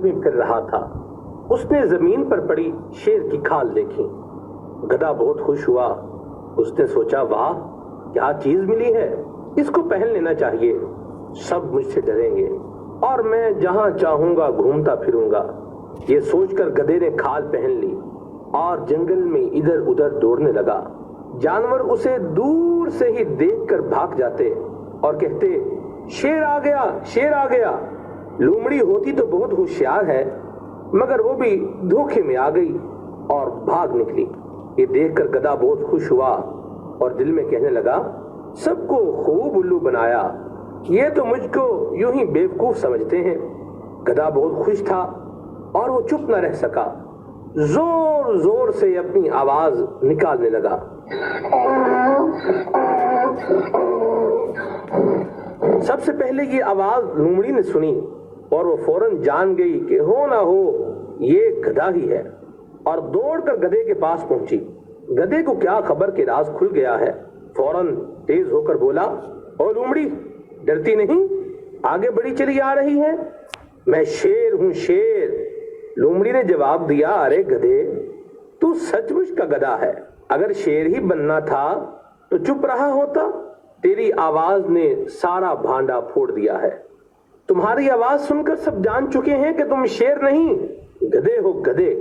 میں پھر رہا تھا۔ اس نے زمین پر پڑی شیر کی کھال دیکھی۔ گدھا بہت خوش ہوا۔ اس نے سوچا، واہ کیا چیز ملی ہے، اس کو پہن لینا چاہیے، سب مجھ سے ڈریں گے اور میں جہاں چاہوں گا گھومتا پھروں گا۔ یہ سوچ کر گدھے نے کھال پہن لی اور جنگل میں ادھر ادھر دوڑنے لگا۔ جانور اسے دور سے ہی دیکھ کر بھاگ جاتے اور کہتے، شیر آ گیا، شیر آ گیا۔ لومڑی ہوتی تو بہت ہوشیار ہے، مگر وہ بھی دھوکے میں آ گئی اور بھاگ نکلی۔ یہ دیکھ کر گدھا بہت خوش ہوا اور دل میں کہنے لگا، سب کو خوب الو بنایا، یہ تو مجھ کو یوں ہی بیوقوف سمجھتے ہیں۔ گدھا بہت خوش تھا اور وہ چپ نہ رہ سکا، زور زور سے اپنی آواز نکالنے لگا۔ سب سے پہلے یہ آواز لومڑی نے سنی اور وہ فوراً جان گئی کہ ہو نہ ہو یہ گدھا ہی ہے، اور دوڑ کر گدھے کے پاس پہنچی۔ گدھے کو کیا خبر کہ راز کھل گیا ہے، فوراً تیز ہو کر بولا، او لومڑی ڈرتی نہیں، آگے بڑی چلی آ رہی ہے، میں شیر ہوں شیر۔ لومڑی نے جواب دیا، ارے گدھے تو سچ مچ کا گدھا ہے، اگر شیر ہی بننا تھا تو چپ رہا ہوتا، تیری آواز نے سارا بھانڈا پھوڑ دیا ہے۔ تمہاری آواز سن کر سب جان چکے ہیں کہ تم شیر نہیں گدھے ہو گدھے۔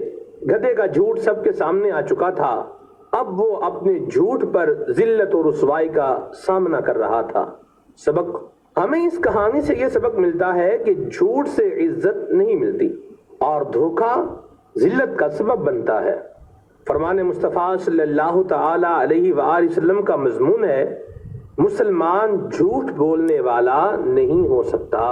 گدھے کا جھوٹ سب کے سامنے آ چکا تھا، اب وہ اپنے جھوٹ پر ذلت و رسوائی کا سامنا کر رہا تھا۔ سبق ہمیں اس کہانی سے یہ سبق ملتا ہے کہ جھوٹ سے عزت نہیں ملتی اور دھوکہ ذلت کا سبب بنتا ہے۔ فرمان مصطفیٰ صلی اللہ تعالی علیہ وآلہ وسلم کا مضمون ہے، مسلمان جھوٹ بولنے والا نہیں ہو سکتا۔